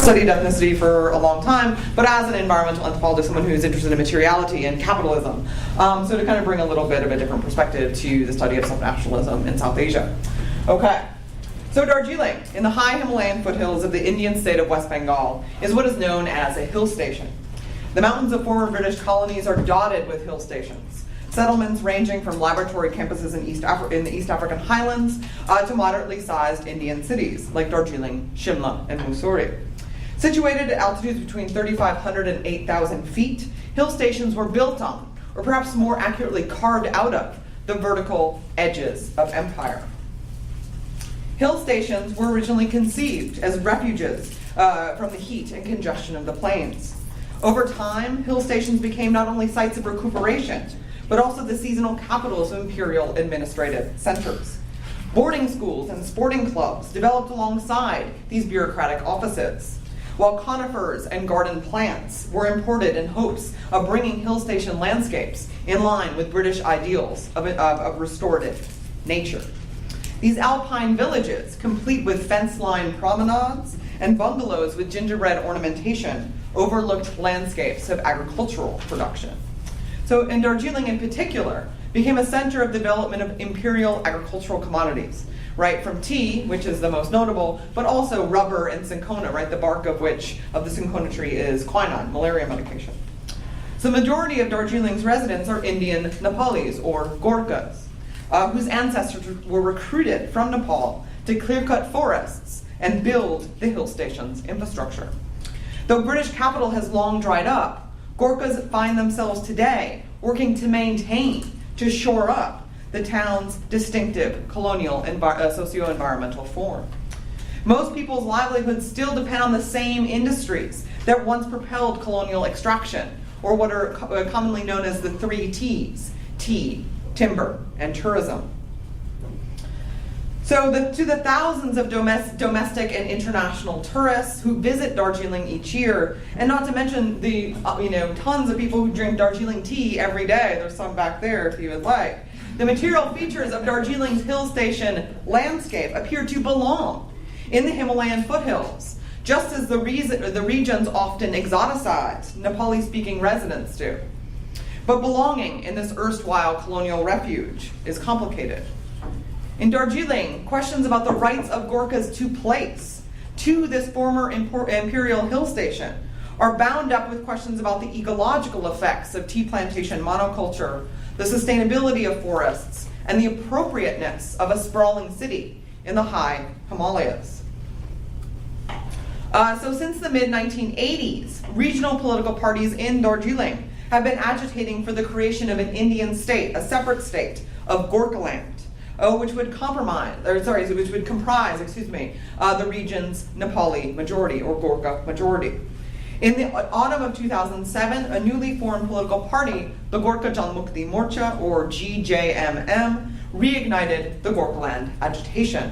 studied ethnicity for a long time, but as an environmental anthropologist, someone who's interested in materiality and capitalism. So to kind of bring a little bit of a different perspective to the study of subnationalism in South Asia. Okay. So Darjeeling, in the high Himalayan foothills of the Indian state of West Bengal, is what is known as a hill station. The mountains of former British colonies are dotted with hill stations, settlements ranging from laboratory campuses in the East African highlands to moderately sized Indian cities like Darjeeling, Shimla, and Mussoorie. Situated at altitudes between 3,500 and 8,000 feet, hill stations were built on, or perhaps more accurately carved out of, the vertical edges of empire. Hill stations were originally conceived as refuges from the heat and congestion of the plains. Over time, hill stations became not only sites of recuperation, but also the seasonal capitals of imperial administrative centers. Boarding schools and sporting clubs developed alongside these bureaucratic offices, while conifers and garden plants were imported in hopes of bringing hill station landscapes in line with British ideals of restorative nature. These alpine villages, complete with fence-lined promenades and bungalows with gingerbread ornamentation, overlooked landscapes of agricultural production. So, in Darjeeling in particular, became a center of development of imperial agricultural commodities, right, from tea, which is the most notable, but also rubber and cinchona, right, the bark of which, of the cinchona tree, is quinine, malaria medication. So the majority of Darjeeling's residents are Indian Nepalis, or Gorkhas, whose ancestors were recruited from Nepal to clear-cut forests and build the hill station's infrastructure. Though British capital has long dried up, Gorkhas find themselves today working to maintain, to shore up, the town's distinctive colonial socio-environmental form. Most people's livelihoods still depend on the same industries that once propelled colonial extraction, or what are commonly known as the 3 T's: tea, timber, and tourism. So to the thousands of domestic and international tourists who visit Darjeeling each year, and not to mention the tons of people who drink Darjeeling tea every day, there's some back there if you would like, the material features of Darjeeling's hill station landscape appear to belong in the Himalayan foothills, just as the regions often exoticize Nepali-speaking residents do. But belonging in this erstwhile colonial refuge is complicated. In Darjeeling, questions about the rights of Gorkhas to place to this former imperial hill station are bound up with questions about the ecological effects of tea plantation monoculture, the sustainability of forests, and the appropriateness of a sprawling city in the high Himalayas. So since the mid-1980s, regional political parties in Darjeeling have been agitating for the creation of an Indian state, a separate state of Gorkhaland, which would comprise the region's Nepali majority, or Gorkha majority. In the autumn of 2007, a newly formed political party, the Gorkha Janmukti Morcha, or GJMM, reignited the Gorkhaland agitation.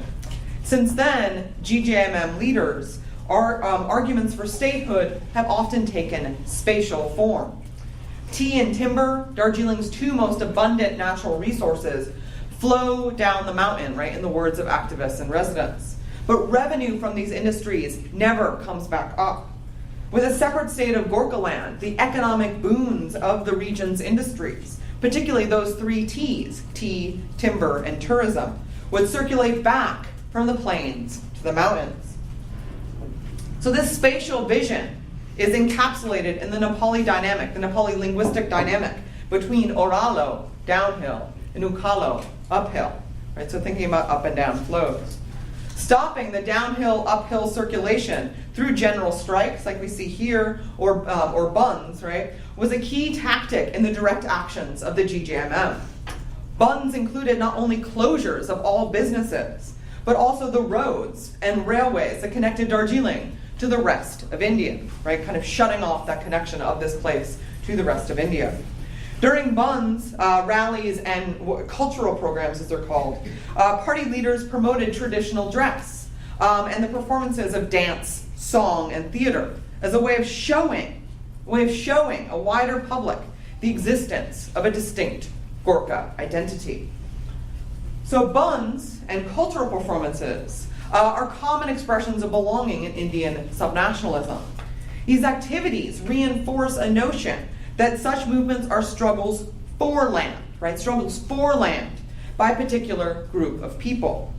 Since then, GJMM leaders' arguments for statehood have often taken spatial form. Tea and timber, Darjeeling's 2 most abundant natural resources, flow down the mountain, right, in the words of activists and residents. But revenue from these industries never comes back up. With a separate state of Gorkhaland, the economic boons of the region's industries, particularly those 3 T's, tea, timber, and tourism, would circulate back from the plains to the mountains. So this spatial vision is encapsulated in the Nepali dynamic, the Nepali linguistic dynamic between Oralo, downhill, and Ukalo, uphill. Right? So thinking about up and down flows. Stopping the downhill-uphill circulation through general strikes, like we see here, or bunds, right, was a key tactic in the direct actions of the GJMM. Bunds included not only closures of all businesses, but also the roads and railways that connected Darjeeling to the rest of India, right, kind of shutting off that connection of this place to the rest of India. During bunds, rallies, and cultural programs, as they're called, party leaders promoted traditional dress and the performances of dance, song, and theater as a way of showing a wider public the existence of a distinct Gorkha identity. So bunds and cultural performances are common expressions of belonging in Indian subnationalism. These activities reinforce a notion that such movements are struggles for land, right? Struggles for land by a particular group of people.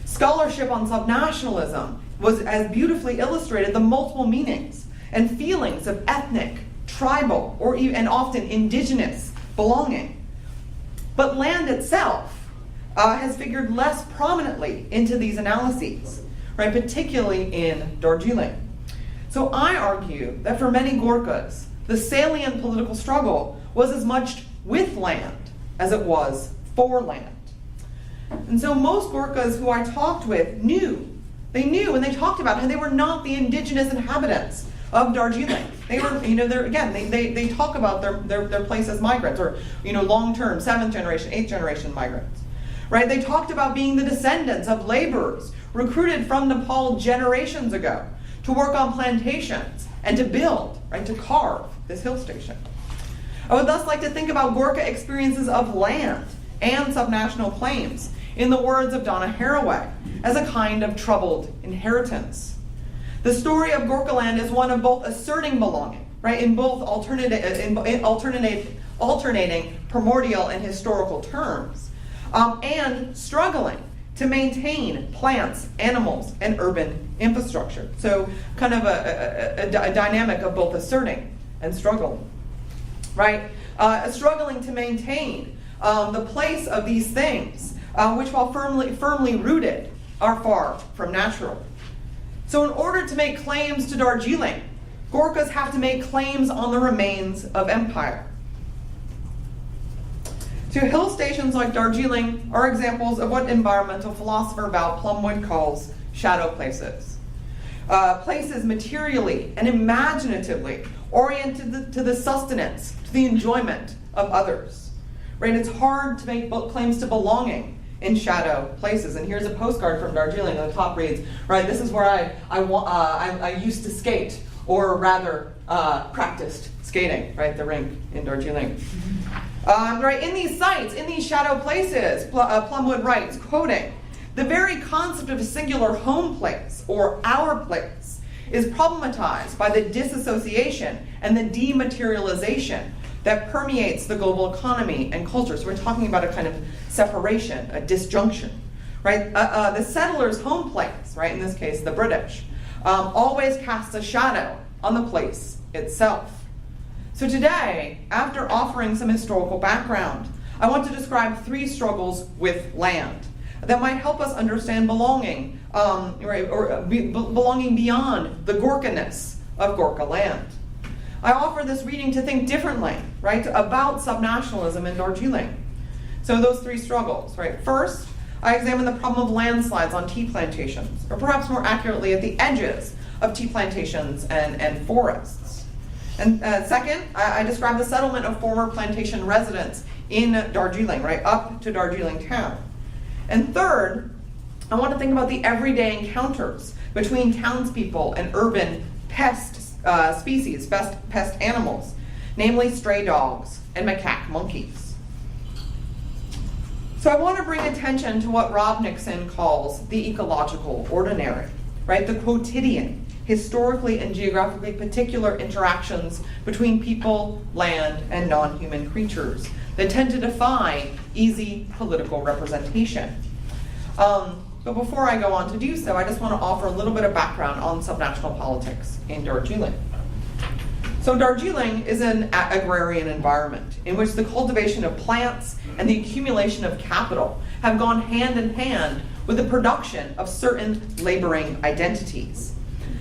Scholarship on subnationalism has beautifully illustrated the multiple meanings and feelings of ethnic, tribal, and often indigenous belonging. But land itself has figured less prominently into these analyses, right? Particularly in Darjeeling. So I argue that for many Gorkhas, the salient political struggle was as much with land as it was for land. And so most Gorkhas who I talked with knew, and they talked about how they were not the indigenous inhabitants of Darjeeling. They were, they talk about their place as migrants, or, long-term, 7th generation, 8th generation migrants, right? They talked about being the descendants of laborers recruited from Nepal generations ago to work on plantations and to build, right, to carve this hill station. I would thus like to think about Gorkha experiences of land and subnational claims, in the words of Donna Haraway, as a kind of troubled inheritance. The story of Gorkhaland is one of both asserting belonging, right, in both alternating primordial and historical terms, and struggling to maintain plants, animals, and urban infrastructure. So kind of a dynamic of both asserting and struggling, right? Struggling to maintain the place of these things, which while firmly rooted, are far from natural. So in order to make claims to Darjeeling, Gorkhas have to make claims on the remains of empire. So hill stations like Darjeeling are examples of what environmental philosopher Val Plumwood calls shadow places. Places materially and imaginatively oriented to the sustenance, to the enjoyment of others. Right? It's hard to make claims to belonging in shadow places. And here's a postcard from Darjeeling. The top reads, right, this is where I used to skate, or rather practiced skating, right, the rink in Darjeeling. Right, in these sites, in these shadow places, Plumwood writes, quoting, "The very concept of a singular home place, or our place, is problematized by the disassociation and the dematerialization that permeates the global economy and culture." So we're talking about a kind of separation, a disjunction, right? The settler's home place, right, in this case the British, always casts a shadow on the place itself. So today, after offering some historical background, I want to describe 3 struggles with land that might help us understand belonging, belonging beyond the Gorkhaness of Gorkhaland. I offer this reading to think differently, right, about subnationalism in Darjeeling. So those 3 struggles, right? First, I examine the problem of landslides on tea plantations, or perhaps more accurately at the edges of tea plantations and forests. And second, I describe the settlement of former plantation residents in Darjeeling, right, up to Darjeeling Town. And third, I want to think about the everyday encounters between townspeople and urban pest animals, namely stray dogs and macaque monkeys. So I want to bring attention to what Rob Nixon calls the ecological ordinary, right? The quotidian, historically and geographically particular interactions between people, land, and non-human creatures that tend to defy easy political representation. But before I go on to do so, I just want to offer a little bit of background on subnational politics in Darjeeling. So Darjeeling is an agrarian environment in which the cultivation of plants and the accumulation of capital have gone hand in hand with the production of certain laboring identities.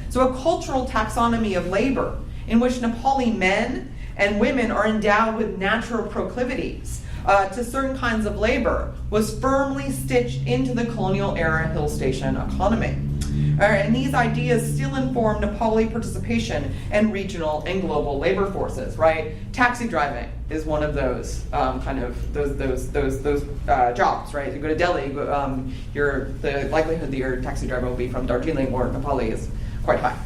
So a cultural taxonomy of labor in which Nepali men and women are endowed with natural proclivities to certain kinds of labor was firmly stitched into the colonial era hill station economy. And these ideas still inform Nepali participation in regional and global labor forces, right? Taxi driving is one of those jobs, right? You go to Delhi, the likelihood that your taxi driver will be from Darjeeling or Nepali is quite high.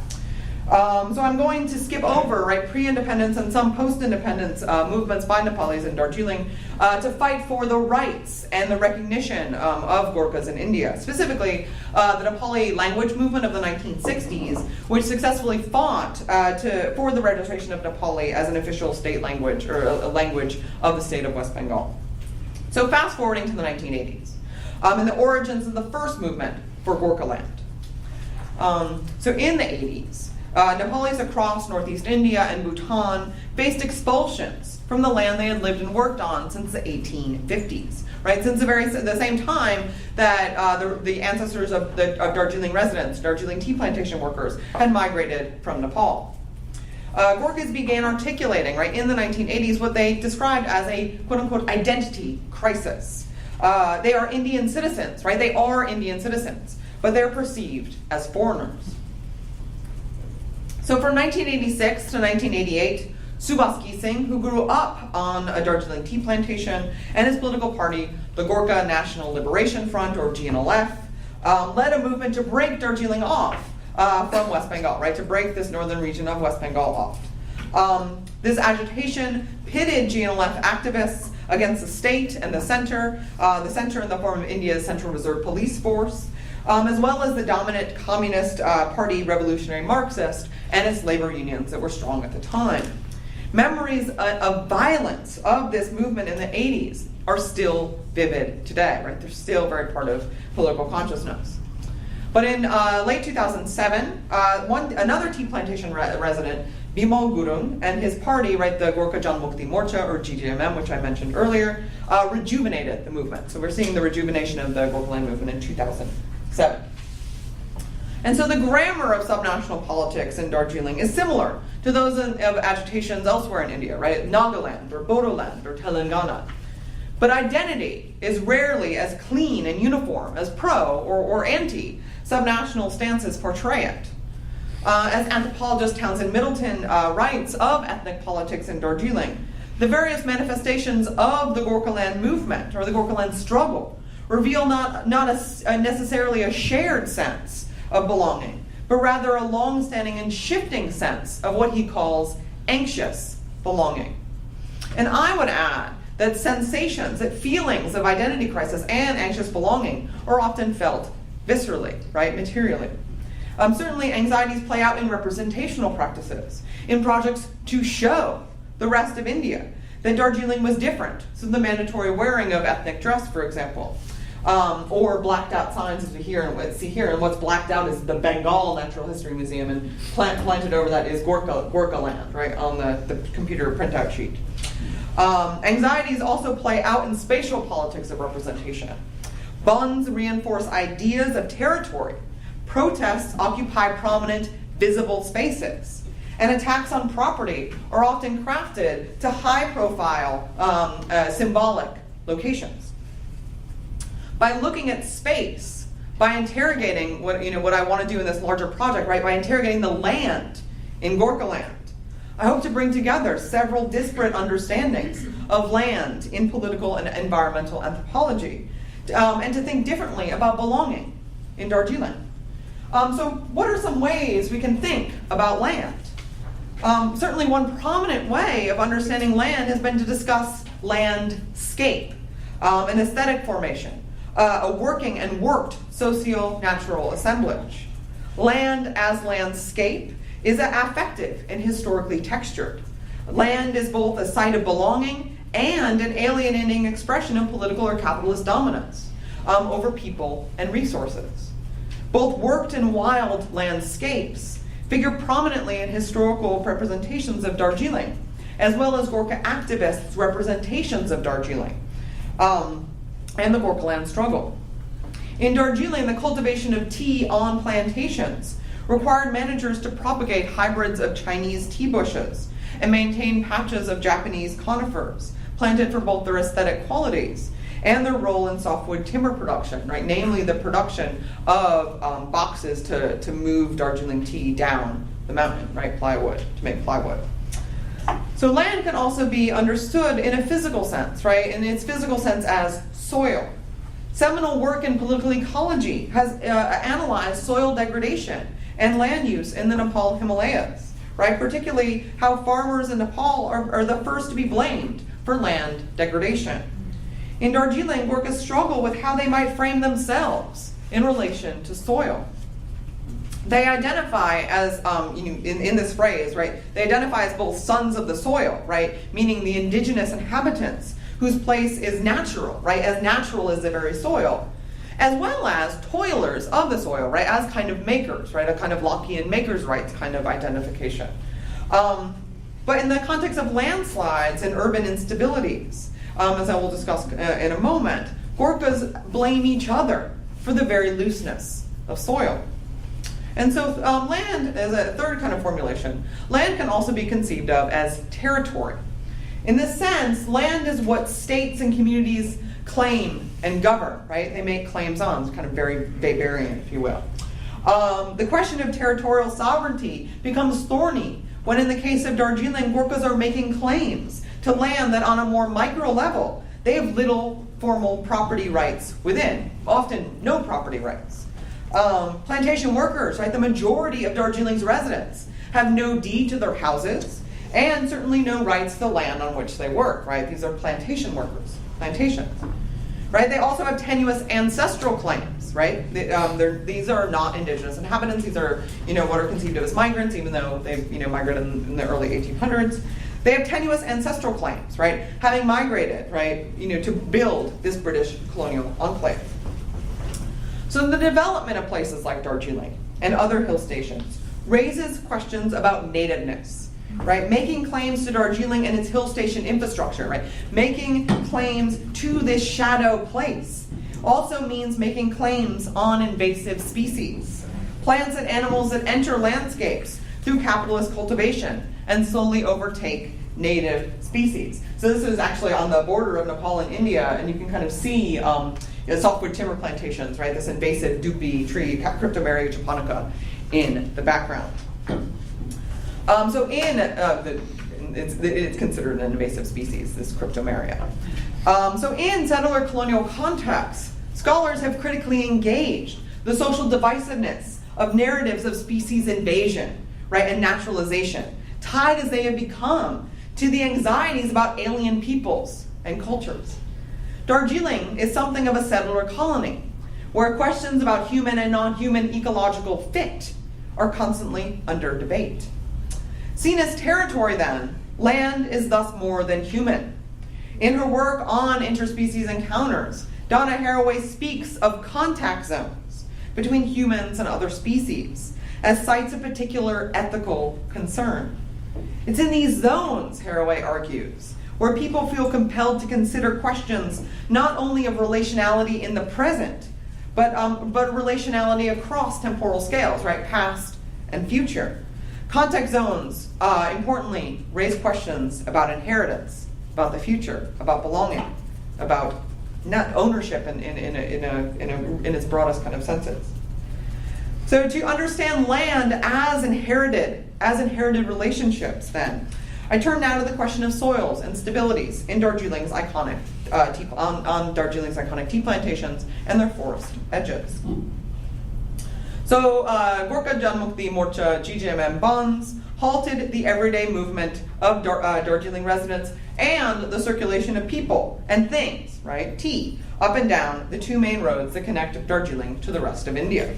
So I'm going to skip over, right, pre-independence and some post-independence movements by Nepalis in Darjeeling to fight for the rights and the recognition of Gorkhas in India. Specifically, the Nepali language movement of the 1960s, which successfully fought for the registration of Nepali as an official state language, or a language of the state of West Bengal. So fast forwarding to the 1980s, and the origins of the first movement for Gorkhaland. So in the 80s, Nepalis across northeast India and Bhutan faced expulsions from the land they had lived and worked on since the 1850s, right? Since the same time that the ancestors of Darjeeling residents, Darjeeling tea plantation workers, had migrated from Nepal. Gorkhas began articulating, right, in the 1980s what they described as a quote-unquote identity crisis. They are Indian citizens, right? They are Indian citizens, but they're perceived as foreigners. So from 1986 to 1988, Subhash Singh, who grew up on a Darjeeling tea plantation, and his political party, the Gorkha National Liberation Front, or GNLF, led a movement to break Darjeeling off from West Bengal, right, to break this northern region of West Bengal off. This agitation pitted GNLF activists against the state and the center in the form of India's Central Reserve Police Force, as well as the dominant Communist Party Revolutionary Marxist and its labor unions that were strong at the time. Memories of violence of this movement in the 80s are still vivid today, right? They're still very part of political consciousness. But in late 2007, another tea plantation resident, Bimal Gurung, and his party, right, the Gorkha Janmukti Morcha, or GJMM, which I mentioned earlier, rejuvenated the movement. So we're seeing the rejuvenation of the Gorkhaland movement in 2007. And so the grammar of subnational politics in Darjeeling is similar to those of agitations elsewhere in India, right? Nagaland, or Bodoland, or Telangana. But identity is rarely as clean and uniform as pro or anti subnational stances portray it. As anthropologist Townsend Middleton writes of ethnic politics in Darjeeling, the various manifestations of the Gorkhaland movement, or the Gorkhaland struggle, reveal not necessarily a shared sense of belonging, but rather a long-standing and shifting sense of what he calls anxious belonging. And I would add that sensations, that feelings of identity crisis and anxious belonging are often felt viscerally, right, materially. Certainly anxieties play out in representational practices, in projects to show the rest of India that Darjeeling was different, so the mandatory wearing of ethnic dress, for example. Or blacked out signs, as we see here, and what's blacked out is the Bengal Natural History Museum, and planted over that is Gorkhaland, right, on the computer printout sheet. Anxieties also play out in spatial politics of representation. Bonds reinforce ideas of territory. Protests occupy prominent, visible spaces. And attacks on property are often crafted to high-profile, symbolic locations. By looking at space, by interrogating what I want to do in this larger project, right? By interrogating the land in Gorkhaland, I hope to bring together several disparate understandings of land in political and environmental anthropology, and to think differently about belonging in Darjeeling. So what are some ways we can think about land? Certainly one prominent way of understanding land has been to discuss landscape, an aesthetic formation, a working and worked socio-natural assemblage. Land as landscape is affective and historically textured. Land is both a site of belonging and an alienating expression of political or capitalist dominance over people and resources. Both worked and wild landscapes figure prominently in historical representations of Darjeeling, as well as Gorkha activists' representations of Darjeeling. And the Gorkhaland struggle. In Darjeeling, the cultivation of tea on plantations required managers to propagate hybrids of Chinese tea bushes and maintain patches of Japanese conifers, planted for both their aesthetic qualities and their role in softwood timber production, right? Namely the production of boxes to move Darjeeling tea down the mountain, right? Plywood, to make plywood. So land can also be understood in a physical sense, right? In its physical sense as soil. Seminal work in political ecology has analyzed soil degradation and land use in the Nepal Himalayas, right? Particularly how farmers in Nepal are the first to be blamed for land degradation. In Darjeeling, Gorkhas struggle with how they might frame themselves in relation to soil. They identify as, in this phrase, right, they identify as both sons of the soil, right, meaning the indigenous inhabitants whose place is natural, right, as natural as the very soil, as well as toilers of the soil, right, as kind of makers, right, a kind of Lockean makers' rights kind of identification. But in the context of landslides and urban instabilities, as I will discuss in a moment, Gorkhas blame each other for the very looseness of soil. And so land, as a third kind of formulation, land can also be conceived of as territory. In this sense, land is what states and communities claim and govern, right? They make claims on. It's kind of very Weberian, if you will. The question of territorial sovereignty becomes thorny when, in the case of Darjeeling, Gorkhas are making claims to land that on a more micro level, they have little formal property rights within, often no property rights. Plantation workers, right, the majority of Darjeeling's residents have no deed to their houses and certainly no rights to the land on which they work, right? These are plantation workers, plantations, right? They also have tenuous ancestral claims, right? These are not indigenous inhabitants. These are, what are conceived of as migrants, even though they've, migrated in the early 1800s. They have tenuous ancestral claims, right? Having migrated, right, to build this British colonial enclave. So the development of places like Darjeeling and other hill stations raises questions about nativeness, right? Making claims to Darjeeling and its hill station infrastructure, right? Making claims to this shadow place also means making claims on invasive species, plants and animals that enter landscapes through capitalist cultivation and slowly overtake native species. So this is actually on the border of Nepal and India, and you can kind of see softwood timber plantations, right? This invasive dupi tree, Cryptomeria japonica, in the background. It's considered an invasive species, this Cryptomeria. So in settler colonial contexts, scholars have critically engaged the social divisiveness of narratives of species invasion, right, and naturalization, tied as they have become to the anxieties about alien peoples and cultures. Darjeeling is something of a settler colony, where questions about human and non-human ecological fit are constantly under debate. Seen as territory then, land is thus more than human. In her work on interspecies encounters, Donna Haraway speaks of contact zones between humans and other species as sites of particular ethical concern. It's in these zones, Haraway argues, where people feel compelled to consider questions not only of relationality in the present, but relationality across temporal scales, right, past and future. Context zones, importantly, raise questions about inheritance, about the future, about belonging, about not ownership in its broadest kind of senses. So to understand land as inherited relationships, then, I turn now to the question of soils and stabilities in Darjeeling's iconic Darjeeling's iconic tea plantations and their forest edges. So Gorkha Janmukti Morcha GJMM bonds halted the everyday movement of Darjeeling residents and the circulation of people and things, right, tea, up and down the two main roads that connect Darjeeling to the rest of India.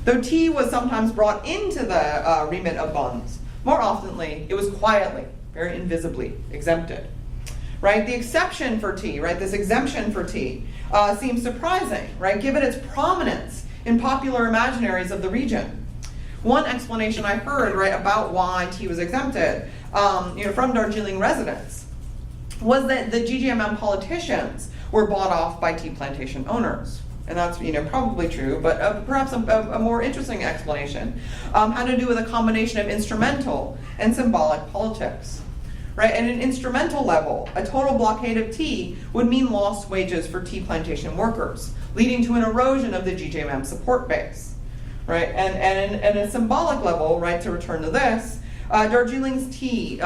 Though tea was sometimes brought into the remit of bonds, more oftenly it was quietly, very invisibly exempted. Right, the exception for tea, right, this exemption for tea seems surprising, right, given its prominence in popular imaginaries of the region. One explanation I heard, right, about why tea was exempted, from Darjeeling residents, was that the GGMM politicians were bought off by tea plantation owners. And that's, probably true, but perhaps a more interesting explanation had to do with a combination of instrumental and symbolic politics. Right? At an instrumental level, a total blockade of tea would mean lost wages for tea plantation workers, leading to an erosion of the GJMM support base. Right? And at a symbolic level, right, to return to this, Darjeeling tea,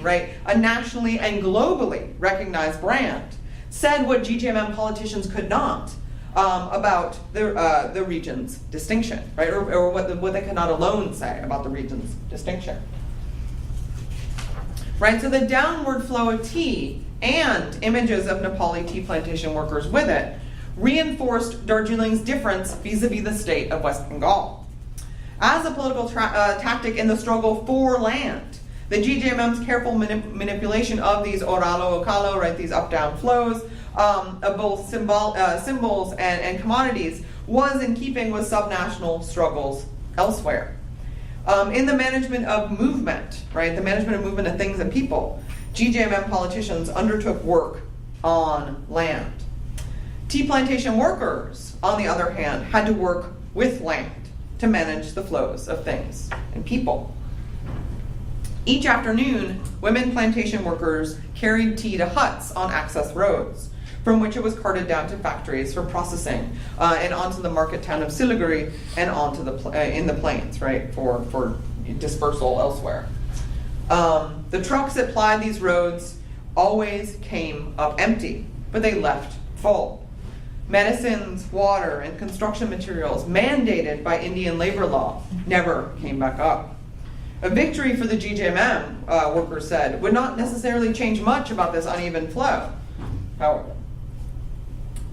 right, a nationally and globally recognized brand, said what GJMM politicians could not about the region's distinction, right? Or what they could not alone say about the region's distinction. Right, so the downward flow of tea and images of Nepali tea plantation workers with it reinforced Darjeeling's difference vis-a-vis the state of West Bengal. As a political tactic in the struggle for land, the GJMM's careful manipulation of these oralo-okalo, right, these up-down flows of both symbols and commodities was in keeping with subnational struggles elsewhere. In the management of movement, right, the management of movement of things and people, GJMM politicians undertook work on land. Tea plantation workers, on the other hand, had to work with land to manage the flows of things and people. Each afternoon, women plantation workers carried tea to huts on access roads, from which it was carted down to factories for processing and onto the market town of Siliguri and onto in the plains, right, for dispersal elsewhere. The trucks that plied these roads always came up empty, but they left full. Medicines, water, and construction materials mandated by Indian labor law never came back up. A victory for the GJMM, workers said, would not necessarily change much about this uneven flow, however.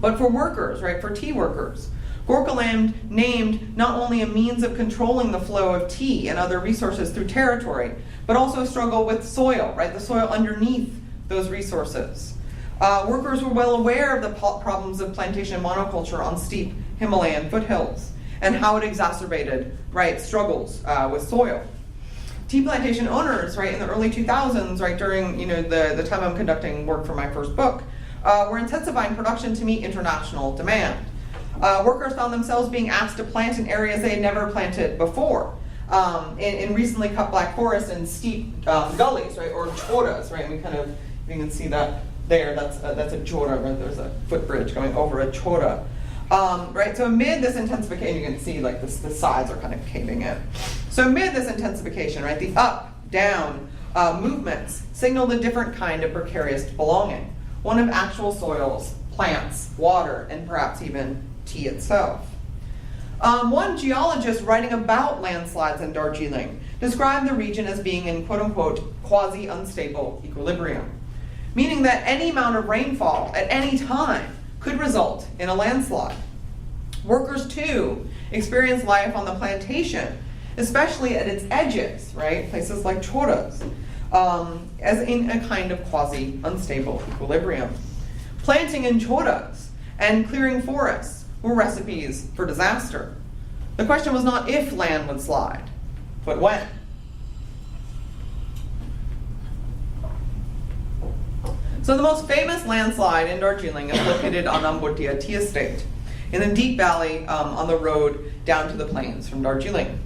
But for workers, right, for tea workers, Gorkhaland named not only a means of controlling the flow of tea and other resources through territory, but also a struggle with soil, right, the soil underneath those resources. Workers were well aware of the problems of plantation monoculture on steep Himalayan foothills and how it exacerbated, right, struggles with soil. Tea plantation owners, right, in the early 2000s, right, during the time I'm conducting work for my first book, were intensifying production to meet international demand. Workers found themselves being asked to plant in areas they had never planted before, in recently cut black forests and steep gullies, right, or choras, right. You can see that there. That's a chora, right? There's a footbridge going over a chora, right. So amid this intensification, you can see like the sides are kind of caving in. So amid this intensification, right, the up, down movements signaled a different kind of precarious belonging. One of actual soils, plants, water, and perhaps even tea itself. One geologist writing about landslides in Darjeeling described the region as being in quote-unquote quasi-unstable equilibrium, meaning that any amount of rainfall at any time could result in a landslide. Workers, too, experienced life on the plantation, especially at its edges, right, places like choras, as in a kind of quasi-unstable equilibrium. Planting in choras and clearing forests were recipes for disaster. The question was not if land would slide, but when. So the most famous landslide in Darjeeling is located on Ambutiya Tea Estate, in the deep valley on the road down to the plains from Darjeeling.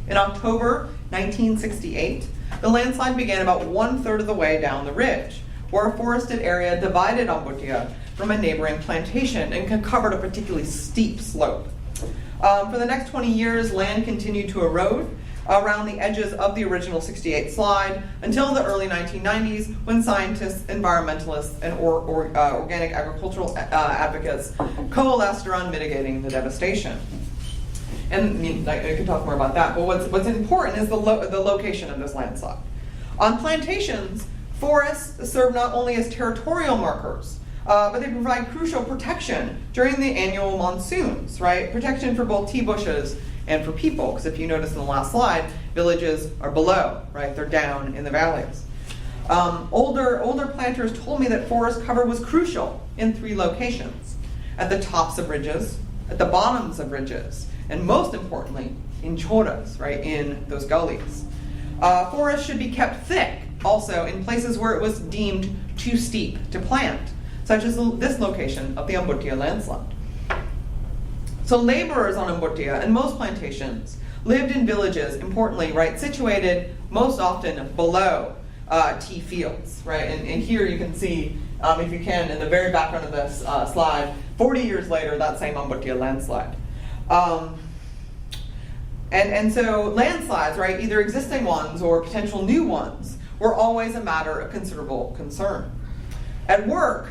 In October 1968, the landslide began about 1/3 of the way down the ridge, where a forested area divided Ambutiya from a neighboring plantation and covered a particularly steep slope. For the next 20 years, land continued to erode around the edges of the original 68 slide until the early 1990s, when scientists, environmentalists, and organic agricultural advocates coalesced around mitigating the devastation. And I can talk more about that, but what's important is the location of this landslide. On plantations, forests serve not only as territorial markers, but they provide crucial protection during the annual monsoons, right? Protection for both tea bushes and for people, because if you notice in the last slide, villages are below, right? They're down in the valleys. Older planters told me that forest cover was crucial in 3 locations: at the tops of ridges, at the bottoms of ridges, and most importantly, in choras, right, in those gullies. Forests should be kept thick, also, in places where it was deemed too steep to plant, such as this location of the Ambutiya landslide. So laborers on Ambutiya and most plantations lived in villages, importantly, right, situated most often below tea fields, right? And here you can see, if you can, in the very background of this slide, 40 years later, that same Ambutiya landslide. And so landslides, right, either existing ones or potential new ones, were always a matter of considerable concern. At work,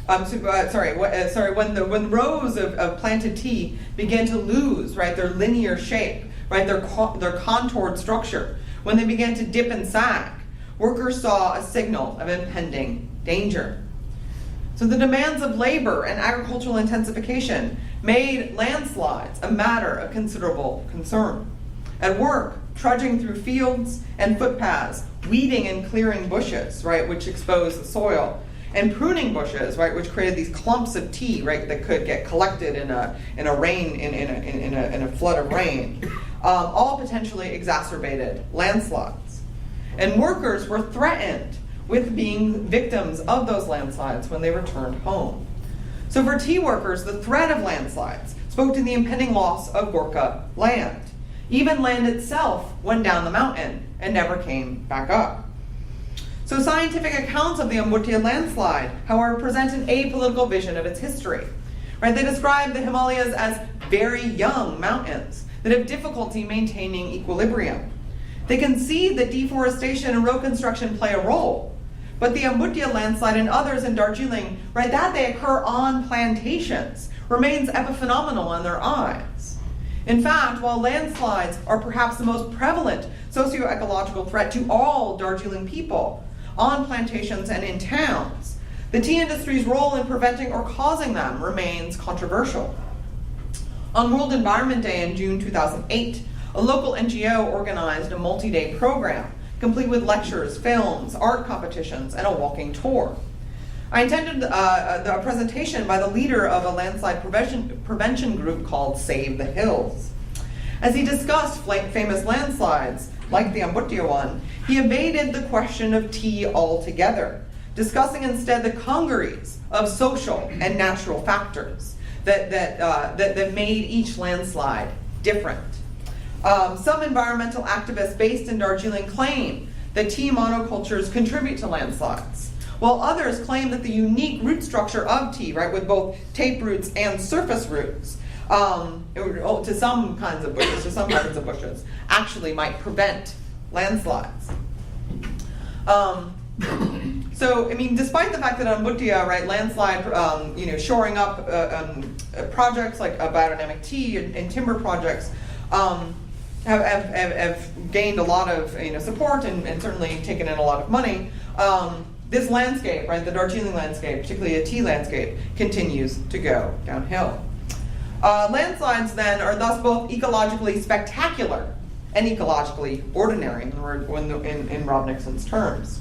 when the rows of planted tea began to lose, right, their linear shape, right, their contoured structure, when they began to dip and sag, workers saw a signal of impending danger. So the demands of labor and agricultural intensification made landslides a matter of considerable concern. At work, trudging through fields and footpaths, weeding and clearing bushes, right, which exposed the soil, and pruning bushes, right, which created these clumps of tea, right, that could get collected in a flood of rain, all potentially exacerbated landslides. And workers were threatened with being victims of those landslides when they returned home. So for tea workers, the threat of landslides spoke to the impending loss of Gorkha land. Even land itself went down the mountain and never came back up. So scientific accounts of the Ambutiya landslide, however, present an apolitical vision of its history. Right? They describe the Himalayas as very young mountains that have difficulty maintaining equilibrium. They concede that deforestation and road construction play a role, but the Ambutiya landslide and others in Darjeeling, right, that they occur on plantations, remains epiphenomenal in their eyes. In fact, while landslides are perhaps the most prevalent socio-ecological threat to all Darjeeling people, on plantations and in towns, the tea industry's role in preventing or causing them remains controversial. On World Environment Day in June 2008, a local NGO organized a multi-day program, complete with lectures, films, art competitions, and a walking tour. I attended a presentation by the leader of a landslide prevention group called Save the Hills. As he discussed famous landslides, like the Ambutiya one, he evaded the question of tea altogether, discussing instead the congeries of social and natural factors that made each landslide different. Some environmental activists based in Darjeeling claim that tea monocultures contribute to landslides, while others claim that the unique root structure of tea, right, with both tape roots and surface roots, to some kinds of bushes, actually might prevent landslides. So, I mean, despite the fact that Ambutiya, right, landslide, shoring up projects like biodynamic tea and timber projects have gained a lot of support and certainly taken in a lot of money. This landscape, right, the Darjeeling landscape, particularly a tea landscape, continues to go downhill. Landslides then are thus both ecologically spectacular and ecologically ordinary, in Rob Nixon's terms.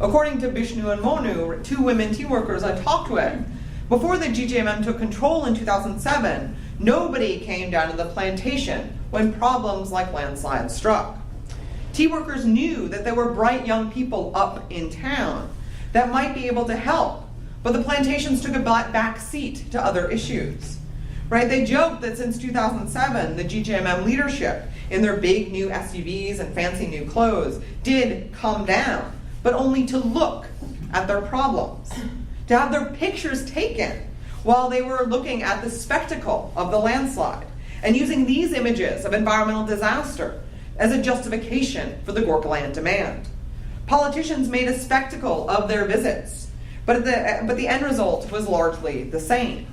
According to Bishnu and Monu, two women tea workers I talked with, before the GGMM took control in 2007, nobody came down to the plantation when problems like landslides struck. Tea workers knew that there were bright young people up in town that might be able to help, but the plantations took a back seat to other issues. Right? They joked that since 2007, the GGMM leadership, in their big new SUVs and fancy new clothes, did come down, but only to look at their problems, to have their pictures taken while they were looking at the spectacle of the landslide, and using these images of environmental disaster as a justification for the Gorkhaland demand. Politicians made a spectacle of their visits, but the end result was largely the same.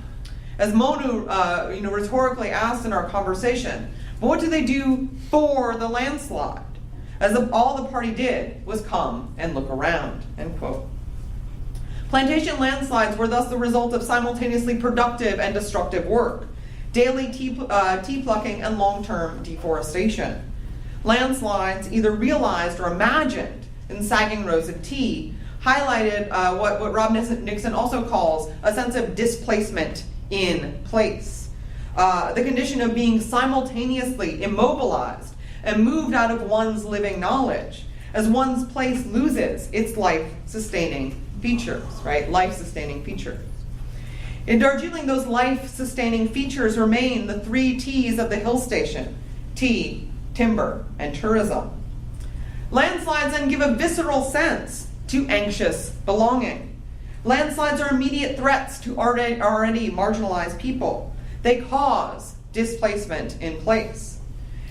As Monu rhetorically asked in our conversation, but what do they do for the landslide? As all the party did was come and look around, end quote. Plantation landslides were thus the result of simultaneously productive and destructive work, daily tea plucking and long-term deforestation. Landslides, either realized or imagined in sagging rows of tea, highlighted what Rob Nixon also calls a sense of displacement in place. The condition of being simultaneously immobilized and moved out of one's living knowledge as one's place loses its life-sustaining features, right? Life-sustaining features. In Darjeeling, those life-sustaining features remain the three T's of the hill station: tea, timber, and tourism. Landslides then give a visceral sense to anxious belonging. Landslides are immediate threats to already marginalized people. They cause displacement in place.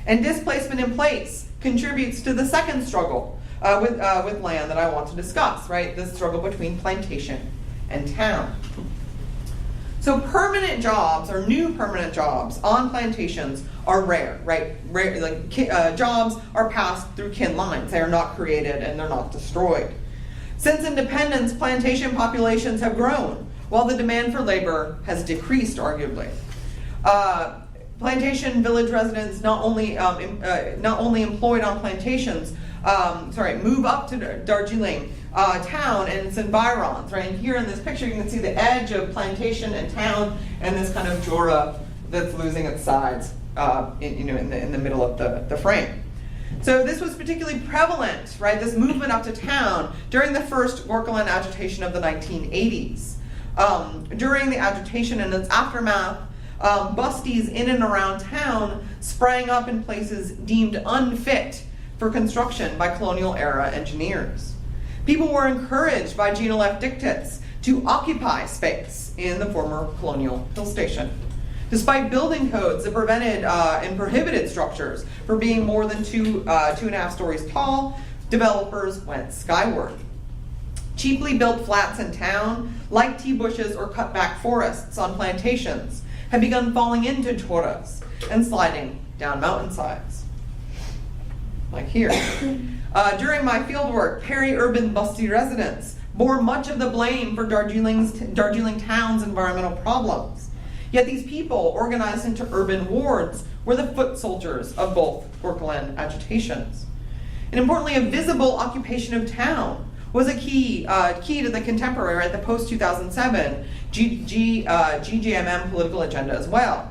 And displacement in place contributes to the second struggle with land that I want to discuss, right? The struggle between plantation and town. So permanent jobs or new permanent jobs on plantations are rare, right? Rare, like jobs are passed through kin lines. They are not created and they're not destroyed. Since independence, plantation populations have grown, while the demand for labor has decreased, arguably. Plantation village residents not only employed on plantations, move up to Darjeeling Town and its environs, right? And here in this picture, you can see the edge of plantation and town, and this kind of jora that's losing its sides, in the middle of the frame. So this was particularly prevalent, right? This movement up to town during the first Gorkhaland agitation of the 1980s. During the agitation and its aftermath, busties in and around town sprang up in places deemed unfit for construction by colonial era engineers. People were encouraged by GNLF dictates to occupy space in the former colonial hill station. Despite building codes that prevented and prohibited structures from being more than 2.5 stories tall, developers went skyward. Cheaply built flats in town, like tea bushes or cut back forests on plantations, had begun falling into choras and sliding down mountainsides. Like here. During my fieldwork, peri-urban busty residents bore much of the blame for Darjeeling Town's environmental problems. Yet these people, organized into urban wards, were the foot soldiers of both Gorkhaland agitations. And importantly, a visible occupation of town was a key to the contemporary, right, the post-2007 GGMM political agenda as well.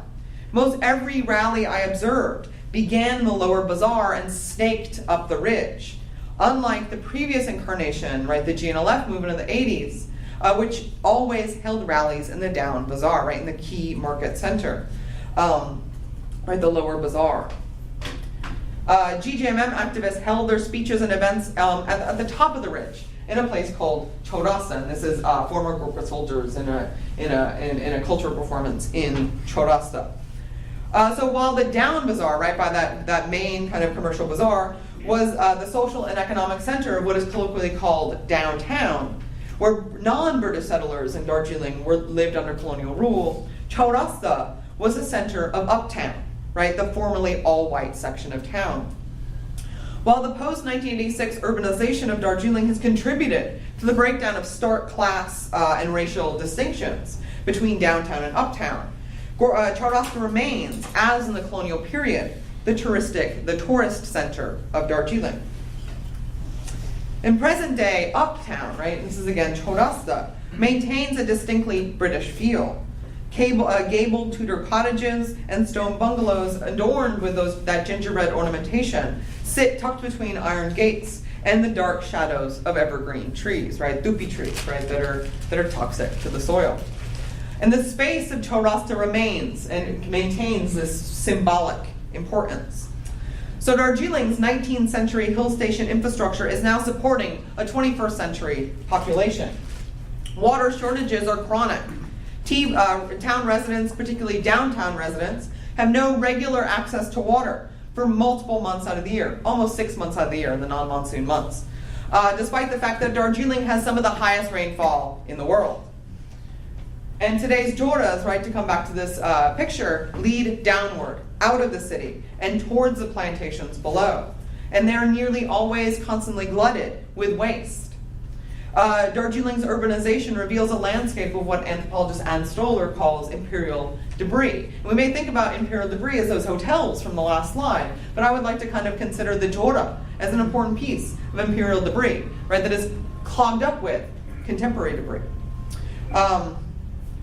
Most every rally I observed began in the lower bazaar and snaked up the ridge. Unlike the previous incarnation, right, the GNLF movement of the 80s, which always held rallies in the down bazaar, right, in the key market center, right, the lower bazaar. GGMM activists held their speeches and events at the top of the ridge in a place called Chaurasta, and this is former Gorkha soldiers in a cultural performance in Chaurasta. So while the down bazaar, right, by that main kind of commercial bazaar, was the social and economic center of what is colloquially called downtown, where non-British settlers in Darjeeling lived under colonial rule, Chaurasta was the center of uptown, right, the formerly all-white section of town. While the post-1986 urbanization of Darjeeling has contributed to the breakdown of stark class and racial distinctions between downtown and uptown, Chaurasta remains, as in the colonial period, the tourist center of Darjeeling. In present day, uptown, right, this is again Chaurasta, maintains a distinctly British feel. Gabled Tudor cottages and stone bungalows adorned with that gingerbread ornamentation sit tucked between iron gates and the dark shadows of evergreen trees, right, dupi trees, right, that are toxic to the soil. And the space of Chaurasta remains and maintains this symbolic importance. So Darjeeling's 19th century hill station infrastructure is now supporting a 21st century population. Water shortages are chronic. Town residents, particularly downtown residents, have no regular access to water for multiple months out of the year, almost 6 months out of the year in the non-monsoon months, despite the fact that Darjeeling has some of the highest rainfall in the world. And today's joras, right, to come back to this picture, lead downward, out of the city, and towards the plantations below. And they're nearly always constantly glutted with waste. Darjeeling's urbanization reveals a landscape of what anthropologist Ann Stoller calls imperial debris. And we may think about imperial debris as those hotels from the last slide, but I would like to kind of consider the jora as an important piece of imperial debris, right, that is clogged up with contemporary debris.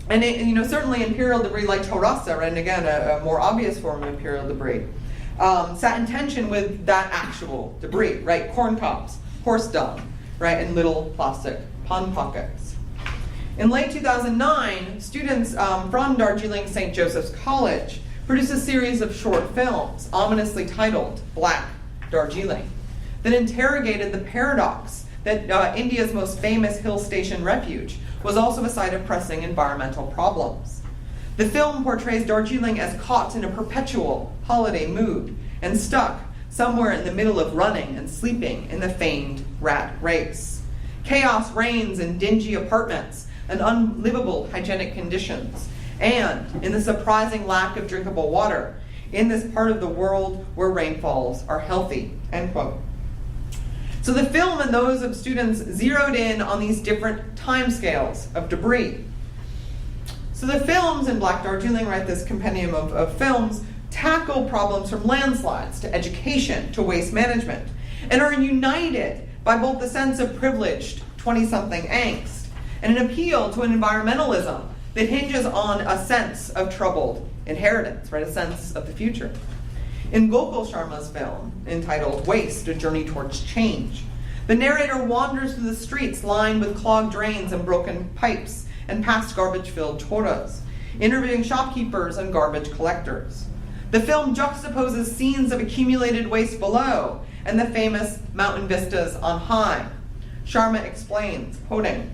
And certainly imperial debris like Chaurasta, right, and again, a more obvious form of imperial debris, sat in tension with that actual debris, right, corn cobs, horse dung, right, and little plastic pond pockets. In late 2009, students from Darjeeling St. Joseph's College produced a series of short films, ominously titled Black Darjeeling, that interrogated the paradox that India's most famous hill station refuge was also a site of pressing environmental problems. The film portrays Darjeeling as caught in a perpetual holiday mood and stuck somewhere in the middle of running and sleeping in the famed rat race. Chaos reigns in dingy apartments and unlivable hygienic conditions, and in the surprising lack of drinkable water in this part of the world where rainfalls are healthy, end quote. So the film and those of students zeroed in on these different timescales of debris. So the films in Black Darjeeling, right, this compendium of films, tackle problems from landslides to education to waste management, and are united by both the sense of privileged 20-something angst and an appeal to an environmentalism that hinges on a sense of troubled inheritance, right, a sense of the future. In Gokul Sharma's film, entitled Waste, A Journey Towards Change, the narrator wanders through the streets lined with clogged drains and broken pipes and past garbage-filled choras, interviewing shopkeepers and garbage collectors. The film juxtaposes scenes of accumulated waste below and the famous mountain vistas on high. Sharma explains, quoting,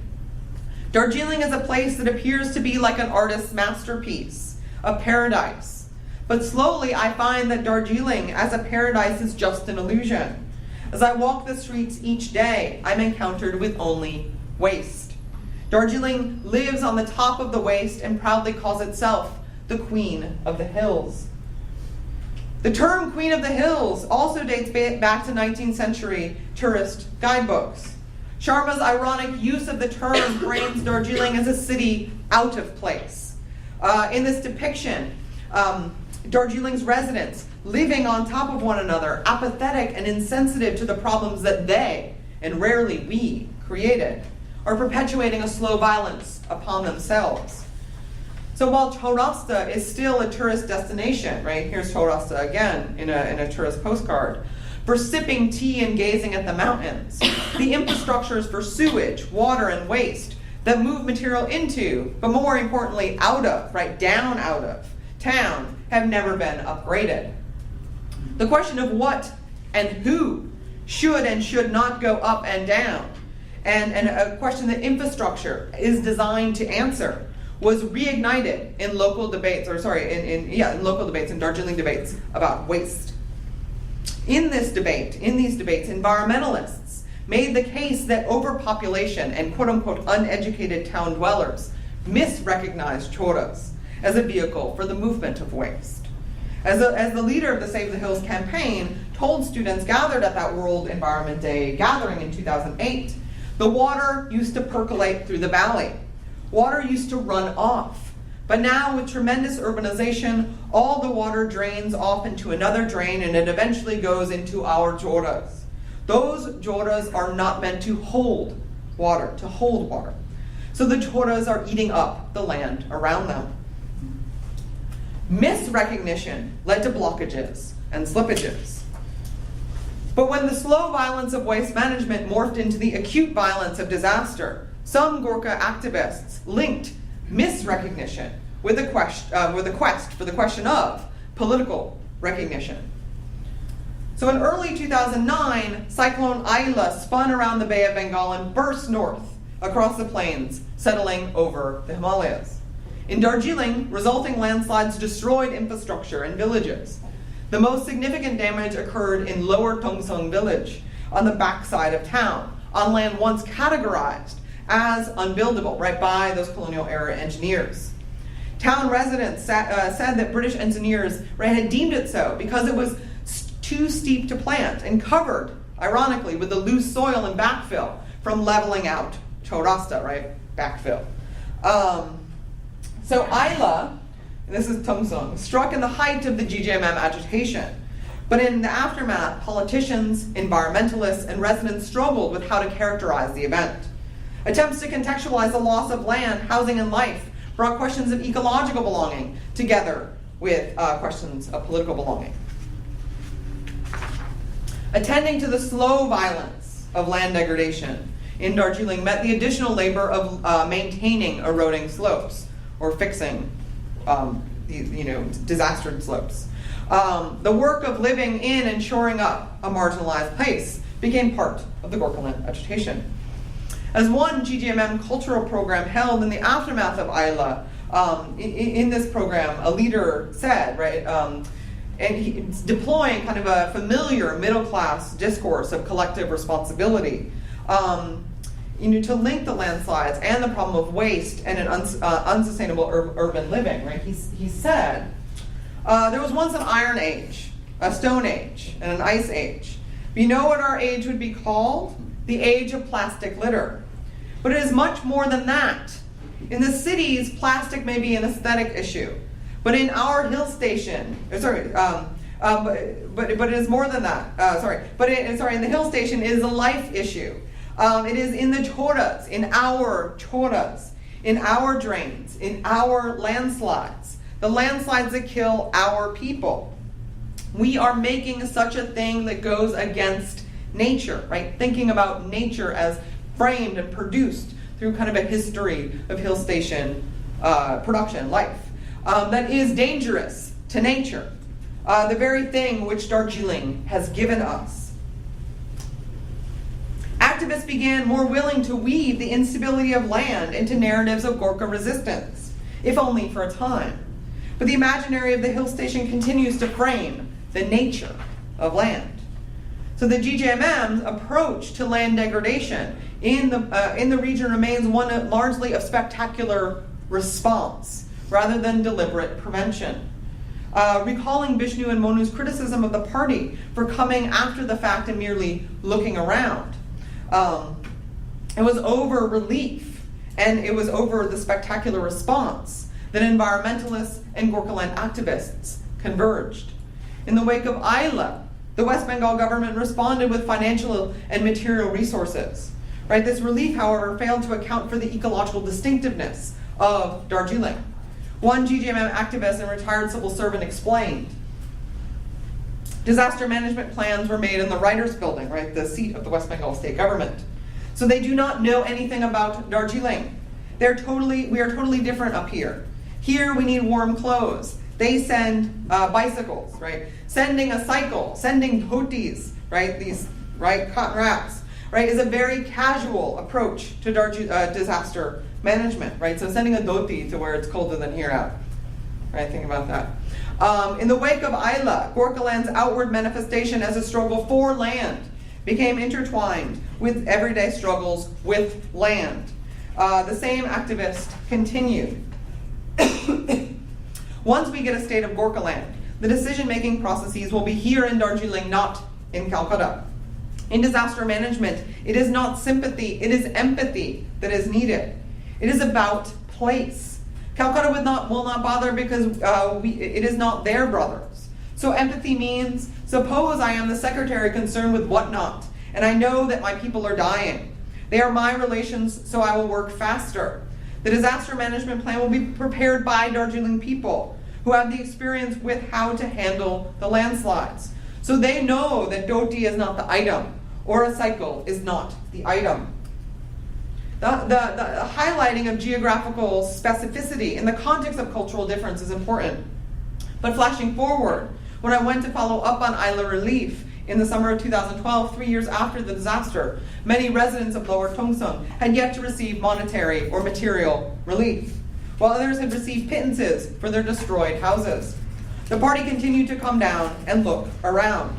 "Darjeeling is a place that appears to be like an artist's masterpiece, a paradise. But slowly I find that Darjeeling as a paradise is just an illusion. As I walk the streets each day, I'm encountered with only waste. Darjeeling lives on the top of the waste and proudly calls itself the Queen of the Hills." The term Queen of the Hills also dates back to 19th century tourist guidebooks. Sharma's ironic use of the term frames Darjeeling as a city out of place. In this depiction, Darjeeling's residents living on top of one another, apathetic and insensitive to the problems that they, and rarely we, created, are perpetuating a slow violence upon themselves. So while Chaurasta is still a tourist destination, right? Here's Chaurasta again in a tourist postcard. For sipping tea and gazing at the mountains, the infrastructures for sewage, water, and waste that move material into, but more importantly, out of, right, down out of, town have never been upgraded. The question of what and who should and should not go up and down, and a question that infrastructure is designed to answer, was reignited in local debates, in local debates, in Darjeeling debates about waste. In these debates, environmentalists made the case that overpopulation and quote-unquote uneducated town dwellers misrecognized choras as a vehicle for the movement of waste. As the leader of the Save the Hills campaign told students gathered at that World Environment Day gathering in 2008, the water used to percolate through the valley. Water used to run off. But now with tremendous urbanization, all the water drains off into another drain and it eventually goes into our joras. Those joras are not meant to hold water, So the joras are eating up the land around them. Misrecognition led to blockages and slippages. But when the slow violence of waste management morphed into the acute violence of disaster, some Gorkha activists linked misrecognition with the quest for the question of political recognition. So in early 2009, Cyclone Aila spun around the Bay of Bengal and burst north across the plains, settling over the Himalayas. In Darjeeling, resulting landslides destroyed infrastructure and villages. The most significant damage occurred in Lower Tongsong village on the backside of town, on land once categorized as unbuildable, right, by those colonial era engineers. Town residents said that British engineers, right, had deemed it so because it was too steep to plant and covered, ironically, with the loose soil and backfill from leveling out Chaurasta, right, backfill. So Aila, and this is Tongsong, struck in the height of the GGMM agitation. But in the aftermath, politicians, environmentalists, and residents struggled with how to characterize the event. Attempts to contextualize the loss of land, housing, and life brought questions of ecological belonging together with questions of political belonging. Attending to the slow violence of land degradation in Darjeeling meant the additional labor of maintaining eroding slopes or fixing disastered slopes. The work of living in and shoring up a marginalized place became part of the Gorkhaland agitation. As one GGMM cultural program held in the aftermath of Aila, in this program, a leader said, right, and he's deploying kind of a familiar middle-class discourse of collective responsibility. to link the landslides and the problem of waste and an unsustainable urban living, right? He said, there was once an iron age, a stone age, and an ice age. You know what our age would be called? The age of plastic litter. But it is much more than that. In the cities, plastic may be an aesthetic issue. But in our hill station, but it is more than that. In the hill station, it is a life issue. It is in the choras, in our drains, in our landslides. The landslides that kill our people. We are making such a thing that goes against nature, right? Thinking about nature as framed and produced through kind of a history of hill station production, life, that is dangerous to nature. The very thing which Darjeeling has given us. Activists began more willing to weave the instability of land into narratives of Gorkha resistance, if only for a time. But the imaginary of the hill station continues to frame the nature of land. So the GJMM's approach to land degradation in the region remains one largely of spectacular response rather than deliberate prevention. Recalling Bishnu and Monu's criticism of the party for coming after the fact and merely looking around. It was over relief and it was over the spectacular response that environmentalists and Gorkhaland activists converged. In the wake of Ayla, the West Bengal government responded with financial and material resources. Right? This relief, however, failed to account for the ecological distinctiveness of Darjeeling. One GJMM activist and retired civil servant explained, disaster management plans were made in the writers' building, right, the seat of the West Bengal state government. So they do not know anything about Darjeeling. We are totally different up here. Here we need warm clothes. They send bicycles, right? Sending a cycle, sending dhotis, right? These, right, cotton wraps, right, is a very casual approach to disaster management, right? So sending a dhoti to where it's colder than here out, right? Think about that. In the wake of Ayla, Gorkhaland's outward manifestation as a struggle for land became intertwined with everyday struggles with land. The same activist continued. Once we get a state of Gorkhaland, the decision-making processes will be here in Darjeeling, not in Calcutta. In disaster management, it is not sympathy, it is empathy that is needed. It is about place. Calcutta will not bother because it is not their brothers. So empathy means, suppose I am the secretary concerned with whatnot, and I know that my people are dying. They are my relations, so I will work faster. The disaster management plan will be prepared by Darjeeling people who have the experience with how to handle the landslides. So they know that dhoti is not the item, or a cycle is not the item. The highlighting of geographical specificity in the context of cultural difference is important. But flashing forward, when I went to follow up on Ayla relief in the summer of 2012, 3 years after the disaster, many residents of Lower Tongsun had yet to receive monetary or material relief, while others had received pittances for their destroyed houses. The party continued to come down and look around.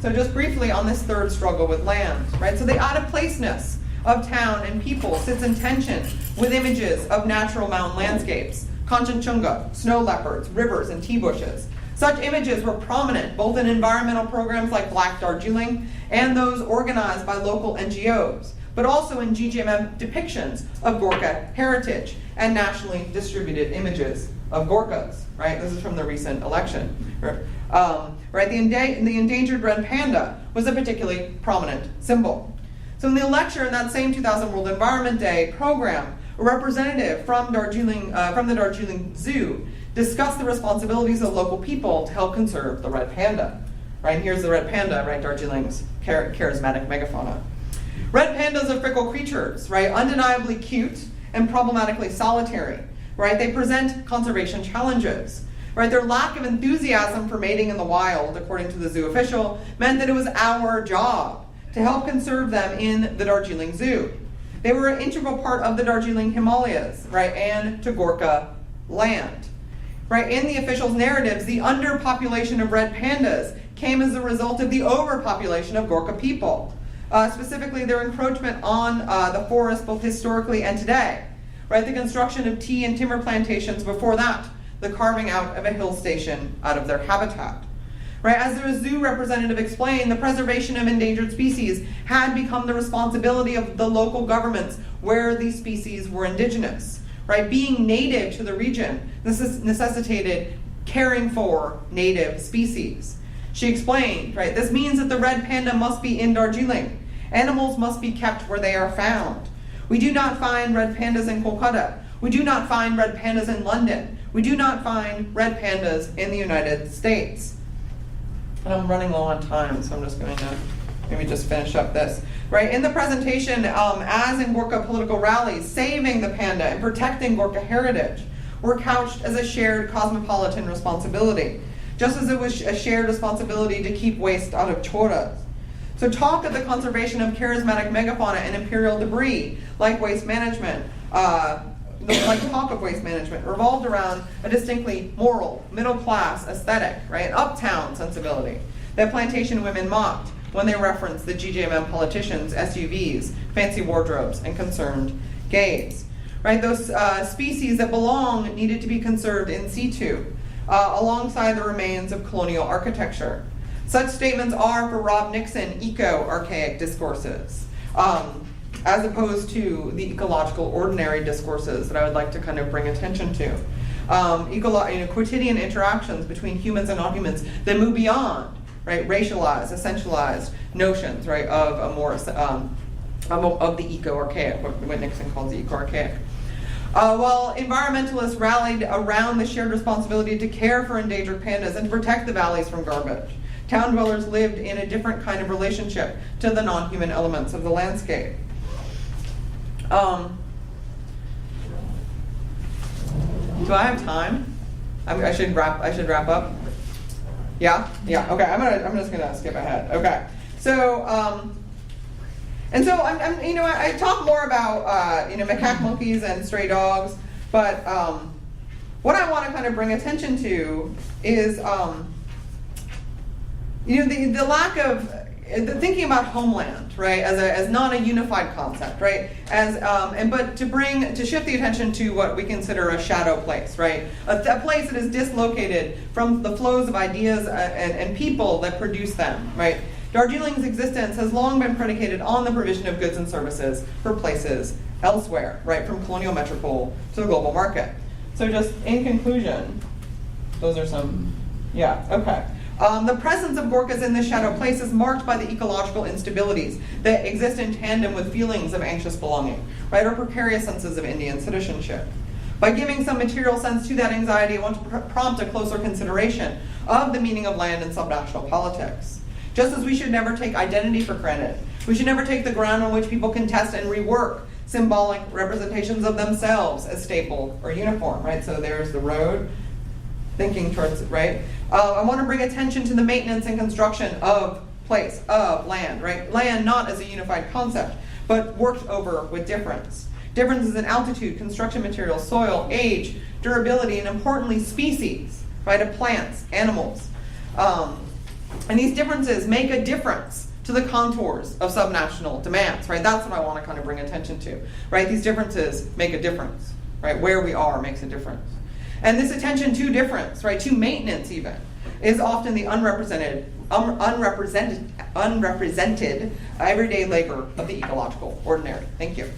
So just briefly on this third struggle with land, right? So the out-of-placeness of town and people sits in tension with images of natural mountain landscapes, Kanchenjunga, snow leopards, rivers, and tea bushes. Such images were prominent both in environmental programs like Black Darjeeling and those organized by local NGOs, but also in GJMM depictions of Gorkha heritage and nationally distributed images of Gorkhas, right? This is from the recent election. Right? The endangered red panda was a particularly prominent symbol. So in the lecture in that same 2000 World Environment Day program, a representative from the Darjeeling Zoo discussed the responsibilities of local people to help conserve the red panda. Right? Here's the red panda, right? Darjeeling's charismatic megafauna. Red pandas are fickle creatures, right? Undeniably cute and problematically solitary, right? They present conservation challenges, right? Their lack of enthusiasm for mating in the wild, according to the zoo official, meant that it was our job to help conserve them in the Darjeeling Zoo. They were an integral part of the Darjeeling Himalayas, right, and to Gorkha land. Right, in the officials' narratives, the underpopulation of red pandas came as a result of the overpopulation of Gorkha people. specifically their encroachment on the forest both historically and today, right? The construction of tea and timber plantations before that, the carving out of a hill station out of their habitat. Right, as the zoo representative explained, the preservation of endangered species had become the responsibility of the local governments where these species were indigenous. Right, being native to the region, this necessitated caring for native species. She explained, right, this means that the red panda must be in Darjeeling. Animals must be kept where they are found. We do not find red pandas in Kolkata. We do not find red pandas in London. We do not find red pandas in the United States. And I'm running low on time, so I'm just going to maybe just finish up this. Right, in the presentation, as in Gorkha political rallies, saving the panda and protecting Gorkha heritage were couched as a shared cosmopolitan responsibility, just as it was a shared responsibility to keep waste out of choras. So talk of the conservation of charismatic megafauna and imperial debris, like waste management, talk of waste management, revolved around a distinctly moral, middle-class aesthetic, right, uptown sensibility that plantation women mocked when they referenced the GJMM politicians, SUVs, fancy wardrobes, and concerned gays. Right, those species that belong needed to be conserved in situ, alongside the remains of colonial architecture. Such statements are, for Rob Nixon, eco-archaic discourses, as opposed to the ecological ordinary discourses that I would like to kind of bring attention to. Quotidian interactions between humans and non-humans that move beyond, right, racialized, essentialized notions, right, of a more of the eco-archaic, what Nixon calls the eco-archaic. While environmentalists rallied around the shared responsibility to care for endangered pandas and to protect the valleys from garbage, town dwellers lived in a different kind of relationship to the non-human elements of the landscape. Do I have time? I should wrap up. Yeah. Okay. I'm just gonna skip ahead. Okay. So I talk more about macaque monkeys and stray dogs, but what I want to kind of bring attention to is the lack of thinking about homeland, right, as not a unified concept, right, but to shift the attention to what we consider a shadow place, right, a place that is dislocated from the flows of ideas and people that produce them, right. Darjeeling's existence has long been predicated on the provision of goods and services for places elsewhere, right, from colonial metropole to the global market. So just in conclusion, those are some, okay. The presence of Gorkhas in this shadow place is marked by the ecological instabilities that exist in tandem with feelings of anxious belonging, right, or precarious senses of Indian citizenship. By giving some material sense to that anxiety, I want to prompt a closer consideration of the meaning of land in subnational politics. Just as we should never take identity for granted, we should never take the ground on which people contest and rework symbolic representations of themselves as staple or uniform, right? So there's the road, thinking towards it, right? I want to bring attention to the maintenance and construction of place, of land, right? Land not as a unified concept, but worked over with difference. Differences in altitude, construction materials, soil, age, durability, and importantly, species, right, of plants, animals. And these differences make a difference to the contours of subnational demands, right? That's what I want to kind of bring attention to, right? These differences make a difference, right? Where we are makes a difference. And this attention to difference, right, to maintenance even, is often the unrepresented everyday labor of the ecological ordinary. Thank you.